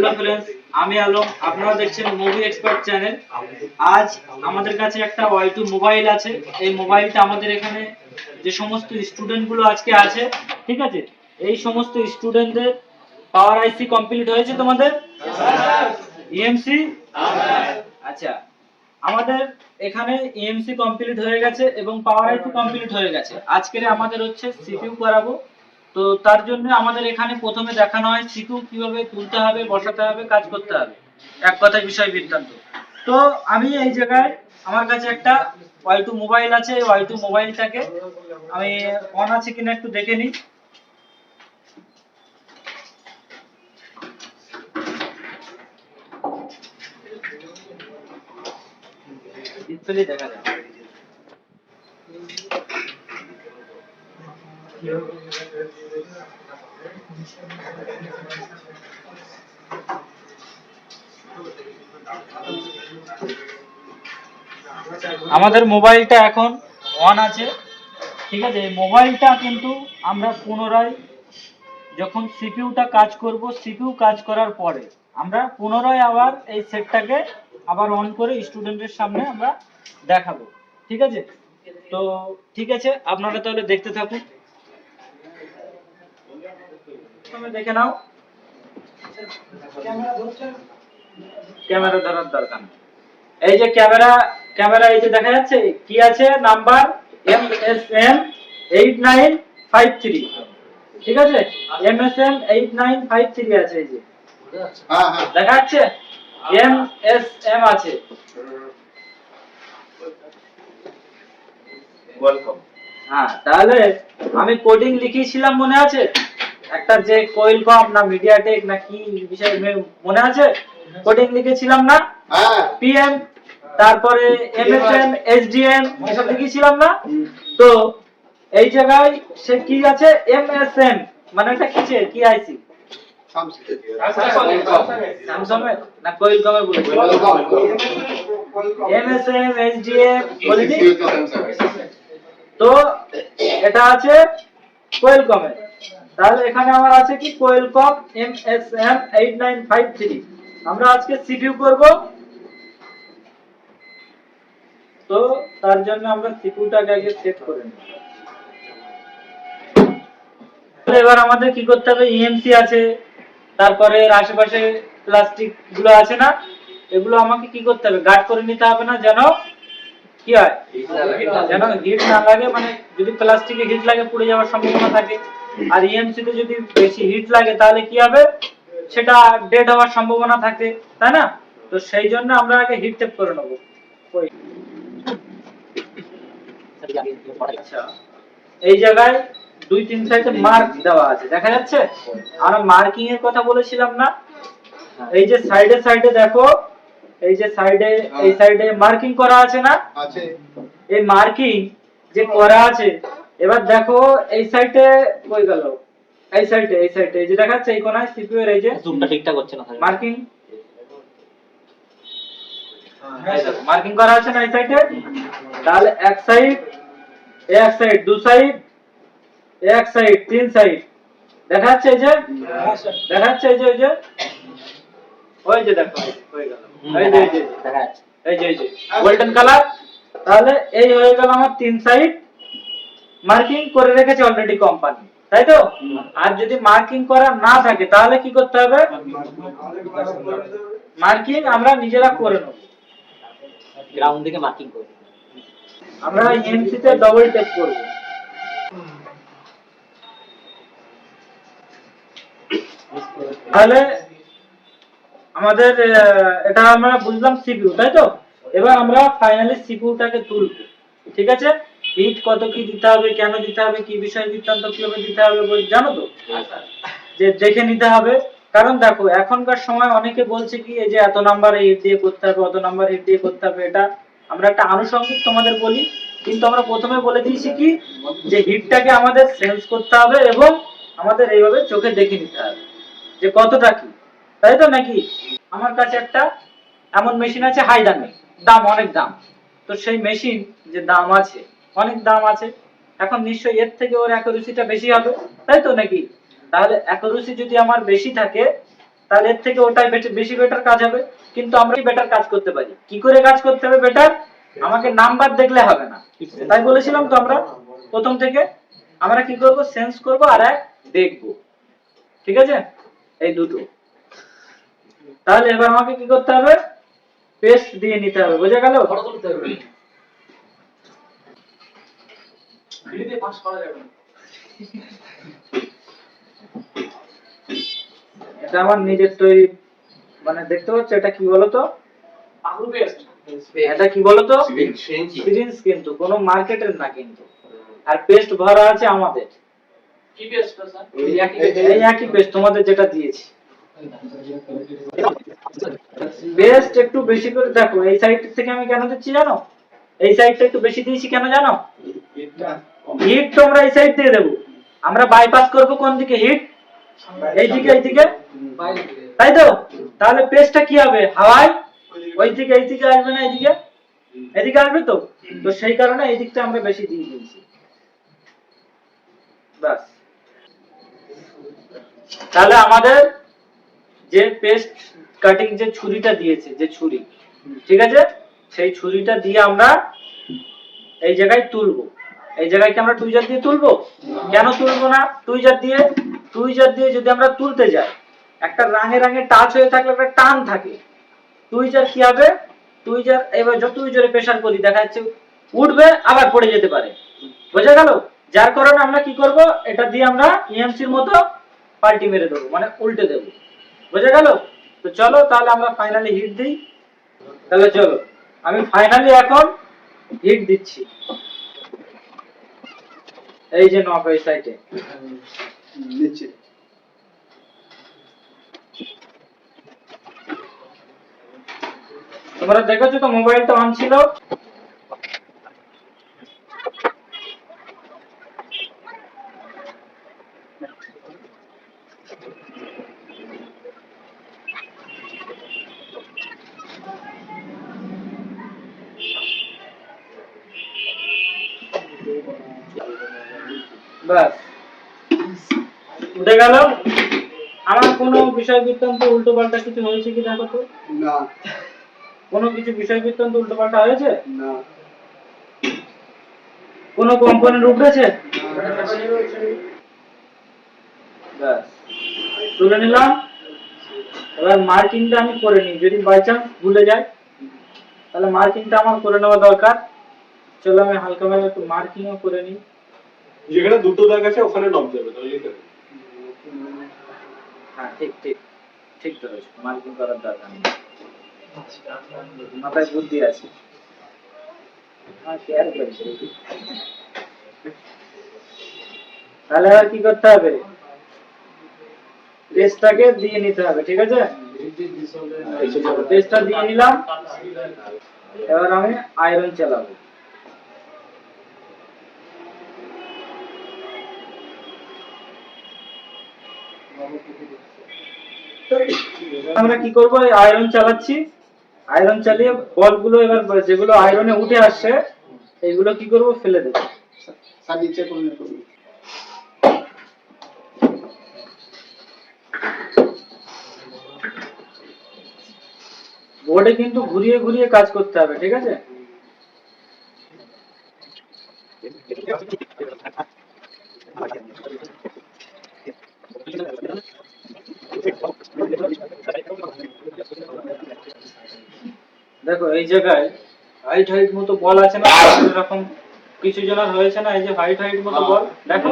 Hello friends, আমি আলম। আপনারা দেখছেন মুভি এক্সপার্ট চ্যানেল। আজ আমাদের কাছে একটা Y2 মোবাইল আছে। এই মোবাইলটা আমাদের এখানে যে সমস্ত স্টুডেন্টগুলো আজকে আছে, ঠিক আছে, এই সমস্ত স্টুডেন্টদের পাওয়ার আইসি কমপ্লিট হয়েছে তোমাদের? ইএমসি? আচ্ছা, আমাদের এখানে ইএমসি কমপ্লিট হয়ে গেছে এবং পাওয়ার আইসি কমপ্লিট হয়ে গেছে। আজকে আমাদের হচ্ছে সিপিইউ করাবো। তো তার জন্য আমাদের এখানে প্রথমে দেখানো হয় সিপিইউ কিভাবে তুলতে হবে, বসাতে হবে, কাজ করতে হবে, এক কথায় বিষয় বৃত্তান্ত। তো আমি এই জায়গায় আমার কাছে একটা Y2 মোবাইল আছে। এই Y2 মোবাইলটাকে আমি অন আছে কিনা একটু দেখে নিই। ডিসপ্লে দেখা যায়। আমাদের মোবাইলটা এখন অন আছে, ঠিক আছে। এই মোবাইলটা কিন্তু আমরা পুনরায় যখন সিপিইউটা কাজ করব, সিপিইউ কাজ করার পরে আমরা পুনরায় আবার এই সেটটাকে আবার অন করে স্টুডেন্টের সামনে আমরা দেখাবো, ঠিক আছে। তো ঠিক আছে, আপনারা তাহলে দেখতে থাকুন। তুমি দেখে নাও। ক্যামেরা ধরার দরকার নেই। এই যে ক্যামেরা এই যে দেখা যাচ্ছে কি আছে, নাম্বার MSM 8953, ঠিক আছে। MSM 8953 আছে, এই যে দেখা যাচ্ছে MSM আছে। ওয়েলকাম। হ্যাঁ, তাহলে আমি কোডিং লিখিয়েছিলাম, মনে আছে? একটা যে কোয়েলকম না মিডিয়াটেক না কি বিষয় মনে আছে? কোডিং লিখেছিলাম না? হ্যাঁ। PM, তারপরে MSN SDN এসব লিখেছিলাম না? তো এই জায়গায় সে কি আছে, MSN মানে এটা কিসের কি আইসি? স্যামসাং এর না কোয়েলকমের বলেছি? MSN SDN বলেছি। তো এটা আছে কোয়েলকমের। তাহলে এখানে আমার আছে কি, কোয়েলকম MSM 8953। আমরা আজকে সিপিইউ করব। তো তার জন্য আমরা সিপিইউটাকে আগে সেট করে নেব। এবার আমাদের কি করতে হবে, ইএমসি আছে, তারপরে আশেপাশে প্লাস্টিক গুলো আছে না, এগুলো আমাকে কি করতে হবে, গার্ড করে নিতে হবে না, যেন কি হয়, যেন হিট না লাগে। মানে যদি প্লাস্টিকে হিট লাগে পুড়ে যাওয়ার সম্ভাবনা থাকে, আর ইএমসি তে যদি বেশি হিট লাগে তাহলে কি হবে, সেটা ডেড হওয়ার সম্ভাবনা থাকে, তাই না? তো সেই জন্য আমরা আগে হিট টেপ করে নেব। আচ্ছা, এই জায়গায় 2-3 সাইডে মার্ক দেওয়া আছে, দেখা যাচ্ছে? আমরা মার্কিং এর কথা বলেছিলাম না? এই যে সাইডে সাইডে দেখো, এই যে সাইডে, এই সাইডে মার্কিং করা আছে না? আছে। এই মার্কিং যে করা আছে, এবার দেখো এই সাইডে কই গেল, এই সাইডে এই যে দেখাচ্ছে এই কোণায় সিপিইউ এর এই যে জুমটা ঠিকঠাক হচ্ছে না, মার্কিং, হ্যাঁ স্যার, মার্কিং করা আছে না এই সাইডে? তাহলে এক সাইড, এক সাইড, দু সাইড, এক সাইড, তিন সাইড দেখাচ্ছে, এই যে দেখাচ্ছে, এই যে ওই যে দেখো হয়ে গেল, এই যে দেখাচ্ছে, এই যে গোল্ডেন কালার। তাহলে এই হয়ে গেল আমার তিন সাইড মার্কিং করে রেখেছে অলরেডি কোম্পানি, তাই তো? আর যদি মার্কিং করা না থাকে তাহলে কি করতে হবে, মার্কিং আমরা নিজেরা করে নেব, গ্রাউন্ড থেকে মার্কিং করব। আমরা ইএমসি তে ডবল টেপ করব। তাহলে আমাদের এটা আমরা বুঝলাম সিপিইউ, তাই তো? এবার আমরা ফাইনালি সিপিইউটাকে তুলব, ঠিক আছে। হিট কত কি দিতে হবে, কেন দিতে হবে, কি বিষয় বৃত্তান্ত কিভাবে দিতে হবে জানো তো? যে দেখে নিতে হবে। কারণ দেখো এখনকার সময় অনেকে বলছে কি, এই যে এত নাম্বার হিট দিয়ে করতে হবে, অত নাম্বার হিট দিয়ে করতে হবে। এটা আমরা একটা আনুষঙ্গিক তোমাদের বলি, কিন্তু আমরা প্রথমে বলে দিয়েছি কি, যে হিটটাকে আমাদের সেন্স করতে হবে এবং আমাদের এইভাবে চোখে দেখে নিতে হবে যে কতটা কি, তাই তো নাকি? আমার কাছে একটা এমন মেশিন আছে, হাই দামি, দাম অনেক দাম। তো সেই মেশিন যে দাম আছে, অনেক দাম আছে, এখন নিশ্চয়ই এর থেকে ওর অ্যাকুরেসিটা বেশি হবে, তাই তো নাকি? তাহলে অ্যাকুরেসি যদি আমার বেশি থাকে, তাহলে এর থেকে ওটাই বেশি বেটার কাজ হবে। কিন্তু আমরা বেটার কাজ করতে পারি। কি করে কাজ করতে হবে বেটার? আমাকে নাম্বার দেখলে হবে না। তাই বলেছিলাম তো আমরা প্রথম থেকে আমরা কি করব, সেন্স করব আর এক দেখব। ঠিক আছে, এই দুটো। তাহলে এবার আমাকে কি করতে হবে, পেস্ট দিয়ে নিতে হবে। বোঝা গেল? এটা আমার নিজের তৈরি, মানে দেখতে পাচ্ছ এটা কি বলতো, এটা কি বলতো, সিরিঞ্জ, কিন্তু কোনো মার্কেটের না কিন্তু। আর পেস্ট ভরা আছে আমাদের। কি পেস্ট স্যার? এই একই পেস্ট তোমাদের যেটা দিয়েছি। পেস্ট একটু বেশি করে দেখো। এই সাইড থেকে আমি কেন দিচ্ছি জানো? এই সাইডটা একটু বেশি দিয়েছি কেন জানো? হিট তো আমরা এই সাইড দিয়ে দেবো। আমরা বাইপাস করব কোন দিকে? হিট এইদিকে, এইদিকে, তাই তো? তাহলে পেস্টটা কি হবে, হাওয়ায় ওই দিকে এইদিকে আসবে না, এইদিকে এদিকে আসবে তো। তো সেই কারণে এই দিকটা আমরা বেশি দিয়ে দিয়েছি। বাস। তাহলে আমাদের যে পেস্ট কাটিং যে ছুরিটা দিয়েছে, যে ছুরি, ঠিক আছে, সেই ছুরিটা দিয়ে আমরা এই জায়গায় তুলবো। এই জায়গায় কি আমরা টুইজার দিয়ে তুলবো? কেন তুলবো না টুইজার দিয়ে? টুইজার দিয়ে যদি আমরা তুলতে যাই, একটা রাঙে রাঙে টাচ হয়ে থাকলে একটা টান থাকে। টুইজার কি হবে, টুইজার এবার যতই জোরে প্রেসার করি দেখা যাচ্ছে উঠবে, আবার পড়ে যেতে পারে। বোঝা গেল? যার কারণে আমরা কি করব, এটা দিয়ে আমরা ইএমসির মতো পাল্টি মেরে দেবো, মানে উল্টে দেবো। বোঝা গেল? তো চলো তাহলে আমরা ফাইনালি হিট দিই। তাহলে চলো আমি ফাইনালি এখন হিট দিচ্ছি। এই যে নক এই সাইডে নিচে। তোমরা দেখেছো তো মোবাইলটা অন ছিল? বাস, উঠে গেল। আমার কোনো বিষয় বৃত্তান্ত উল্টো পাল্টা কিছু হয়েছে কি দেখো তো? না। কোনো কিছু বিষয় বৃত্তান্ত উল্টো পাল্টা হয়েছে? না। কোনো কম্পোনেন্ট উঠেছে? বাস, তুলে নিলাম। এবার মার্কিংটা আমি করে নিই, যদি বাই চান্স ভুলে যাই তাহলে মার্কিংটা আমার করে নেওয়া দরকার। চলো আমি হালকা ভাবে একটু মার্কিংও করে নিই। যেখানে দুটো দাগ আছে ওখানে নক যাবে, তাহলে কি? হ্যাঁ ঠিক ঠিক ঠিক ধরেছো, মার্কিং করার দরকার নেই, মাথায় বুদ্ধি আছে। হ্যাঁ শেয়ার করেছি। তাহলে আর কি করতে হবে, পেস্টটাকে দিয়ে নিতে হবে। ঠিক আছে, পেস্টটা দিয়ে নিলাম। এবার আমি আয়রন চালাবো। আমরা কি করব, আয়রন চালাচ্ছি। আয়রন চালিয়ে বলগুলো এবার যেগুলো আয়রনে উঠে আসছে এইগুলো কি করব, ফেলে দেব। স্যার নিচে করুন। বোর্ডে কিন্তু ঘুরিয়ে ঘুরিয়ে কাজ করতে হবে। ঠিক আছে, দেখো এই জায়গায় হাইট হাইট মতো বল আছে না, এরকম কিছু জনের হয়েছে না, এই যে হাইট হাইট মতো বল দেখো,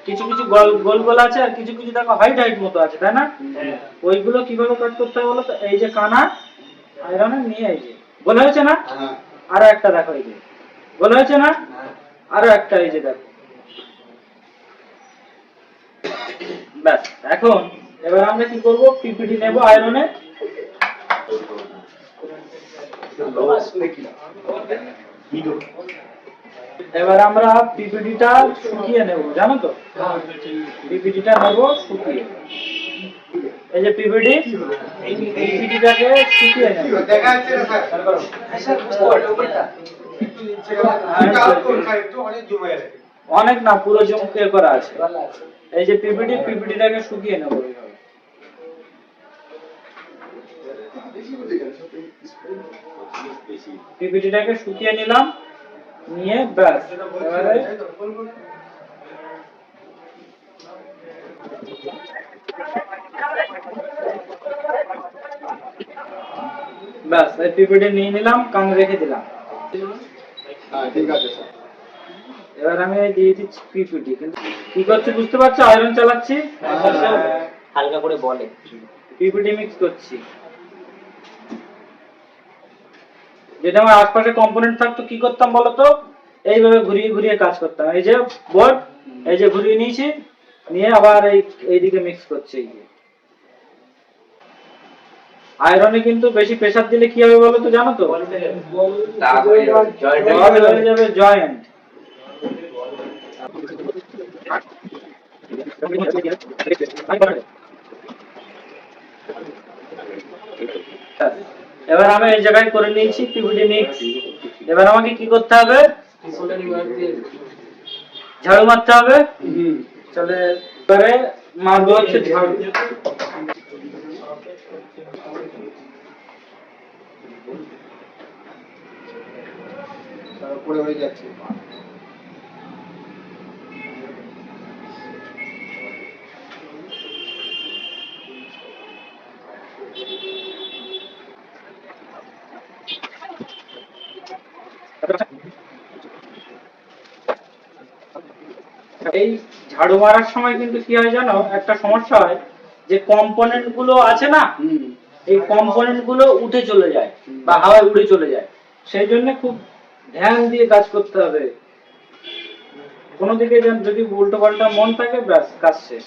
কিছু কিছু গোল গোল গোল আছে আর কিছু কিছু দেখো হাইট হাইট মতো আছে, তাই না? ওইগুলো কিভাবে কাজ করতে হবে বলো তো? এই যে কানা আয়রনে নিয়ে এই যে গোল হয়েছে না, আরো একটা দেখো এই যে গোল হয়েছে না, আরো একটা এই যে দেখো। ব্যাস, এখন এবার আমরা কি করব, পিপিটি নেব আয়রনে। এবার আমরা পিপিটিটা শুকিয়ে নেব, জানো তো? পিপিটিটা নেব শুকিয়ে। এই যে পিপিটি, এই পিপিটিটাকে শুকিয়ে নেব। দেখা যাচ্ছে না স্যার? স্যার বুঝতে পারছো উপরটা? অনেক না, পুরো জুম করা আছে। এই যে পিপিটিটাকে শুকিয়ে নেব এইভাবে। পিপিটিটাকে শুকিয়ে নিলাম, নিয়ে ব্যাস এবারে ব্যাস এই পিপিটি নিয়ে নিলাম, কানে রেখে দিলাম। হ্যাঁ ঠিক আছে স্যার। এবার আমি দিয়ে দিচ্ছি পিপিটি। কিন্তু কি করছি বুঝতে পারছো? আয়রন চালাচ্ছি, হালকা করে বলে পিপিটি মিক্স করছি। যেটা আমার আশপাশে কম্পোনেন্ট থাকতো কি করতাম বলতো, এইভাবে ঘুরিয়ে ঘুরিয়ে কাজ করতাম। এই যে বোর্ড, এই যে ঘুরিয়ে নিয়েছি, নিয়ে আবার এইদিকে মিক্স করছি। এই যে আয়রনে কিন্তু বেশি প্রেসার দিলে কি হবে বলো তো, জানো তো? হয়ে যাবে জয়েন্ট। এবার আমি এই জায়গায় করে নিয়েছি পিপিটি মিক্স। এবার আমাকে কি করতে হবে? ঝাড়ু মারতে হবে। চলে এবারে মারবো হচ্ছে ঝাড়ু। তারপরে হয়ে যাচ্ছে। এই ঝাড়ু মারার সময় কিন্তু কি হয় জানো, একটা সমস্যা হয় যে কম্পোনেন্ট গুলো আছে না, এই কম্পোনেন্ট গুলো উঠে চলে যায় বা হাওয়ায় উড়ে চলে যায়। সেই জন্য খুব ধ্যান দিয়ে কাজ করতে হবে। কোনো দিকে যদি উল্টো পাল্টা মন থাকে, ব্যাস কাজ শেষ।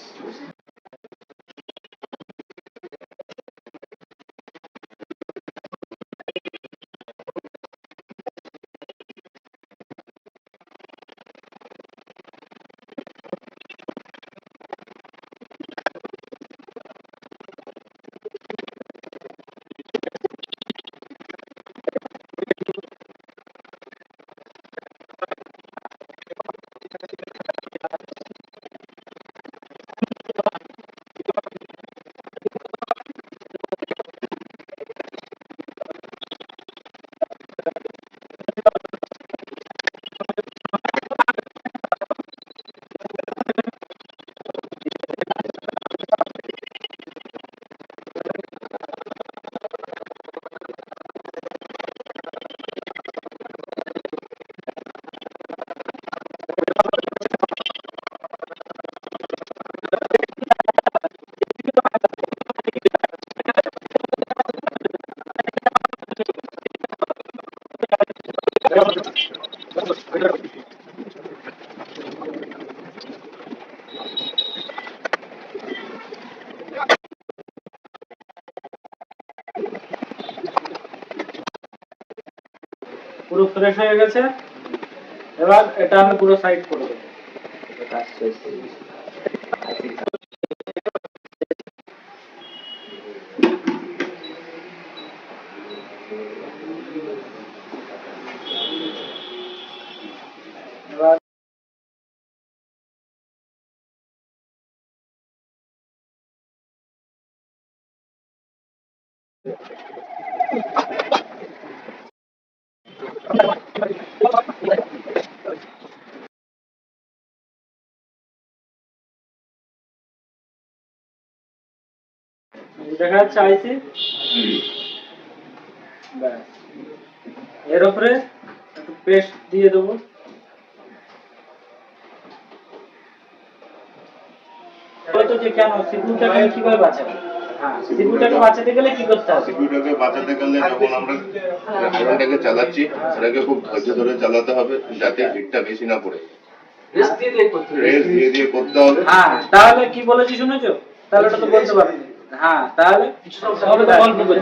পুরো ফ্রেশ হয়ে গেছে। এবার এটা আমি পুরো সাইড করে দেবো। কাজ শেষ। এবার দেখা যাচ্ছে আইসি। ব্যাস এর উপরে একটু পেস্ট দিয়ে দেবো। বলতো যে কেন সিপিইউটাকে কিভাবে বাঁচাবো? হ্যাঁ, সিপিইউটাকে বাঁচাতে গেলে কি করতে হবে? সিপিইউটাকে বাঁচাতে গেলে যখন আমরা আয়রনটাকে চালাচ্ছি সেটাকে খুব ধৈর্য ধরে চালাতে হবে যাতে হিটটা বেশি না পড়ে। রেস্ট দিয়ে দিয়ে করতে হবে। হ্যাঁ, তাহলে কি বলেছি শুনেছো? তাহলে ওটা তো বলতে পারবে। হ্যাঁ, তাহলে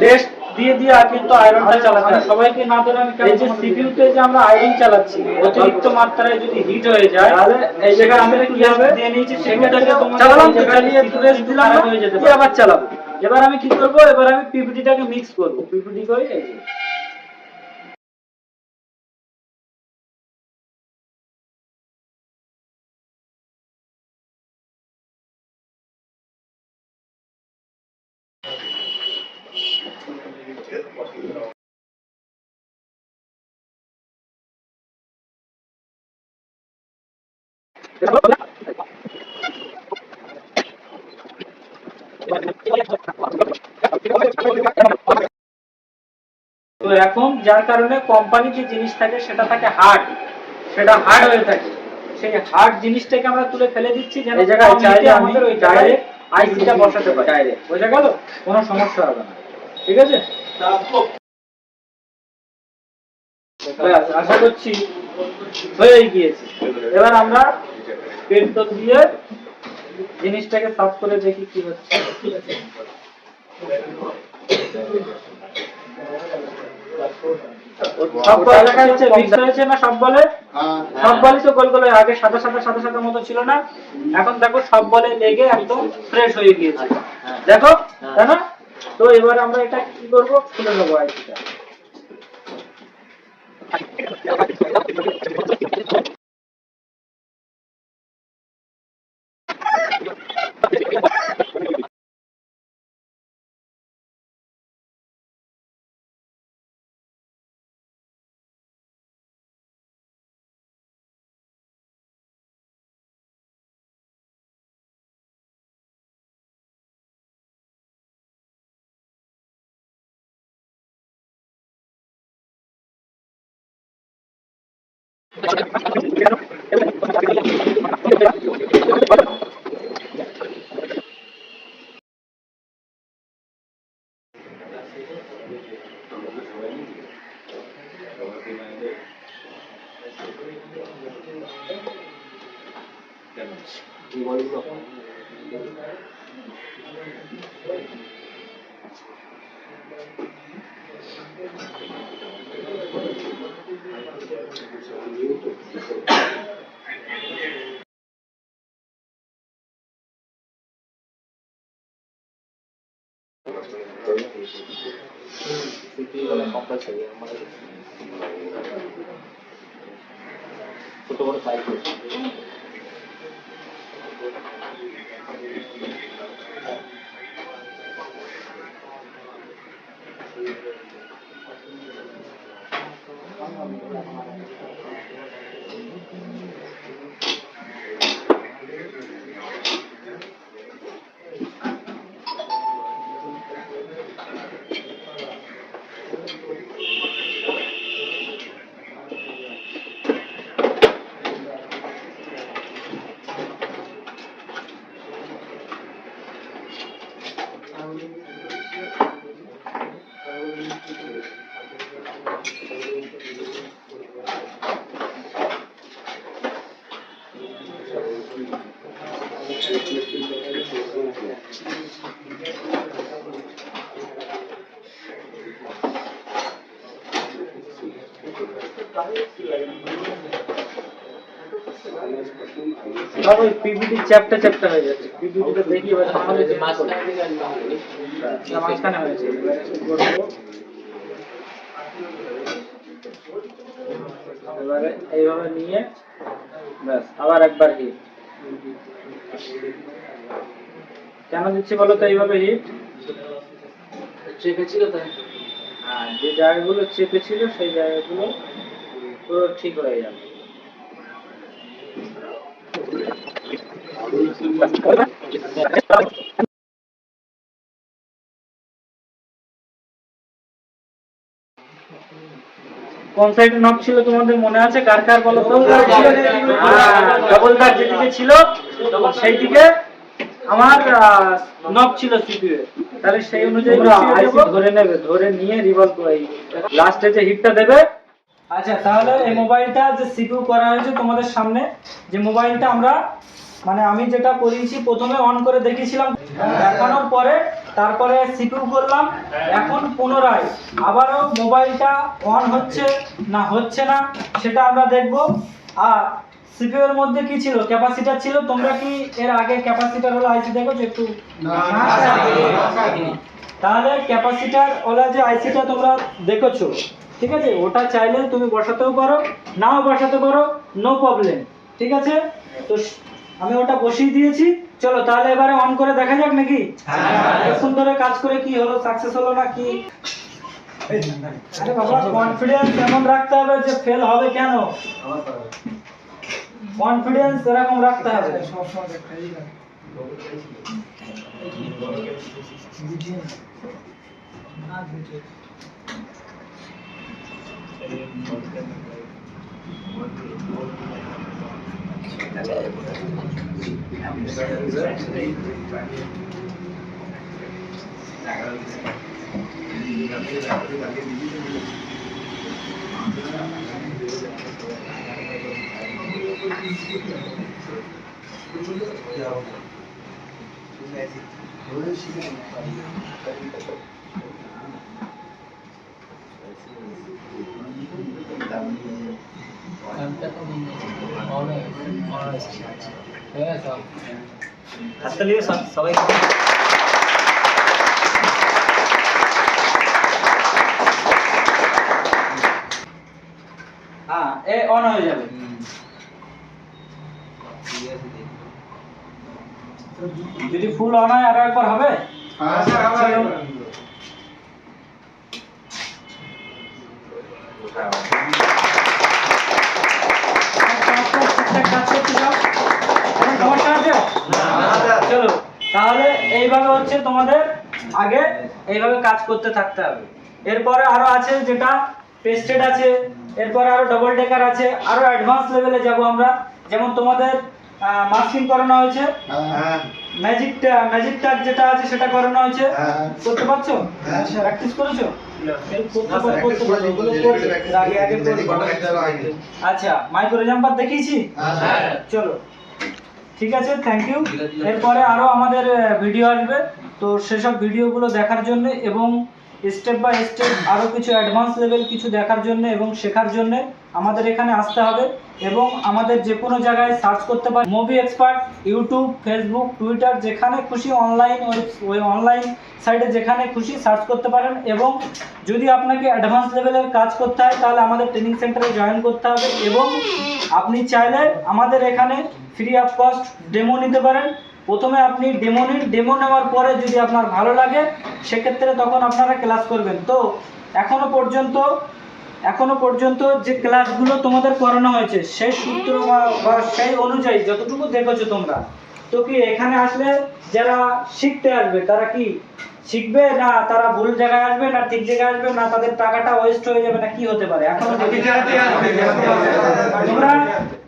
রেস্ট দিয়ে দিয়ে আর কিন্তু আয়রনটা চালাতে হবে। সবাইকে না ধরে আমি এই যে সিপিইউতে যে আমরা আয়রন চালাচ্ছি, অতিরিক্ত মাত্রায় যদি হিট হয়ে যায়, তাহলে এই জায়গায় আমরা একটু রেস্ট দিয়ে নিয়েছি, সেটাকে চালালাম, তো চালিয়ে একটু রেস্ট দিলাম, হয়ে যেতে পারে, আবার চালাবো। এবার আমি কি করব? এবার আমি পিপিটিটাকে মিক্স করব। পিপিটি করে এই যে তো এখন যার কারণে কোম্পানি যে জিনিস থাকে সেটা থাকে হার্ড, সেটা হার্ড হয়ে থাকে। সেই হার্ড জিনিসটাকে আমরা তুলে ফেলে দিচ্ছি, যেন এই জায়গায় চাইলে আমাদের ওই ডাইরেক্ট আইসিটা বসাতে পারি ডাইরেক্ট। বোঝা গেল? কোনো সমস্যা হবে না। ঠিক আছে, ব্যাস, আশা করছি হয়ে গিয়েছে। এবার আমরা পেন্টন দিয়ে জিনিসটাকে সাফ করে দেখি কি হচ্ছে। সব বল দেখা যাচ্ছে, মিক্স হয়েছে না সব বলে? সব বলই তো গোল গোল হয়ে, আগে সাদা সাদা সাদা সাদা মতো ছিল না, এখন দেখো সব বলে লেগে একদম ফ্রেশ হয়ে গিয়েছে। দেখো, তাই না? তো এবার আমরা এটা কি করব, খুলে নেবো আইসিটা। ছোট বড় সাইজ পিপিটি চ্যাপ্টা চ্যাপ্টা হয়ে যাচ্ছে। পিপিটিটা দেখি এবার তাহলে যে মাঝখানে হয়েছে। এবারে এইভাবে নিয়ে ব্যাস আবার একবার হিট। কেন দিচ্ছি বলো তো এইভাবে হিট? চেপেছিল তাই। হ্যাঁ, যে জায়গাগুলো চেপেছিল সেই জায়গাগুলো পুরো ঠিক হয়ে যাবে। কোন সাইডে নব ছিল তোমাদের মনে আছে? কার কার বলো তো? ডবল তার যেদিকে ছিল সেই দিকে আমার নব ছিল সিপিইউ এর। তাহলে সেই অনুযায়ী আইসি ধরে নেবে, ধরে নিয়ে রিভলভ করে লাস্টে যে হিটটা দেবে। আচ্ছা, তাহলে এই মোবাইলটা যে সিপিইউ করা হয়েছে তোমাদের সামনে, যে মোবাইলটা আমরা মানে আমি যেটা করিয়েছি, প্রথমে অন করে দেখেছিলাম, দেখানোর পরে তারপরে সিপিইউ করলাম। এখন পুনরায় আবারও মোবাইলটা অন হচ্ছে না সেটা আমরা দেখব। আর সিপিইউ এর মধ্যে কি ছিল? ক্যাপাসিটর ছিল। তোমরা কি এর আগে ক্যাপাসিটর হলো আইসি দেখেছো একটু? তাহলে ক্যাপাসিটর ওলা যে আইসিটা তোমরা দেখেছো, ঠিক আছে, ওটা চাইলে তুমি বসাতেও পারো, নাও বসাতে পারো, নো প্রবলেম। ঠিক আছে, তো আমি ওটা বসিয়ে দিয়েছি। চলো তাহলে এবারে অন করে দেখা যাক নাকি। এতক্ষণ ধরে কাজ করে কি হলো, সাকসেস হলো না কি? আরে বাবা কনফিডেন্স এমন রাখতে হবে যে ফেল হবে কেন, কনফিডেন্স এরকম রাখতে হবে। হাততালি সবাই। হ্যাঁ এ অন হয়ে যাবে। যদি ফুল অন হয় আরো একবার হবে। চলো। চলো তাহলে এইভাবে হচ্ছে তোমাদের আগে এইভাবে কাজ করতে থাকতে হবে। এরপরে আরো আছে যেটা পেস্টেড আছে, এরপরে আরো ডবল ডেকার আছে, আরো অ্যাডভান্স লেভেলে যাব আমরা। যেমন তোমাদের মাস্কিং করানো হয়েছে, ম্যাজিক টাচ যেটা আছে সেটা করানো হয়েছে, করতে পারছো? প্র্যাকটিস করেছো? আচ্ছা মাইক্রো জাম্পার দেখিয়েছি। চলো ঠিক আছে, থ্যাংক ইউ। এরপরে আরো আমাদের ভিডিও আসবে, তো সেসব ভিডিওগুলো দেখার জন্য এবং স্টেপ বাই স্টেপ আরো কিছু অ্যাডভান্স লেভেল কিছু দেখার জন্য এবং শেখার জন্য আমাদের এখানে আসতে হবে। এবং আমাদের যে কোনো জায়গায় সার্চ করতে পারেন movie expert, YouTube, Facebook, Twitter, যেখানে খুশি অনলাইন সাইটে যেখানে খুশি সার্চ করতে পারেন। এবং যদি আপনাকে অ্যাডভান্স লেভেলের কাজ করতে হয় তাহলে আমাদের ট্রেনিং সেন্টারে জয়েন করতে হবে। এবং আপনি চাইলে আমাদের এখানে ফ্রি অফ কস্ট ডেমো নিতে পারেন। প্রথমে আপনি ডেমো নেওয়ার পরে যদি আপনার ভালো লাগে সেক্ষেত্রে তখন আপনারা ক্লাস করবেন। তো এখনো পর্যন্ত যে ক্লাসগুলো তোমাদের করানো হয়েছে সেই সূত্র বা সেই অনুযায়ী যতটুকু দেখেছো তোমরা, তো কি এখানে আসলে যারা শিখতে আসবে তারা কি শিখবে, না তারা ভুল জায়গায় আসবে, না ঠিক জায়গায় আসবে, না তাদের টাকাটা ওয়েস্ট হয়ে যাবে, না কি হতে পারে? এখনো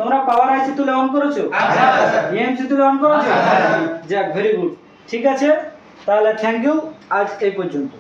তোমরা পাওয়ার আইসি তুলে অন করেছো, এমসি তুলে অন করেছো? যাক ভেরি গুড, ঠিক আছে তাহলে থ্যাংক ইউ, আজ এই পর্যন্ত।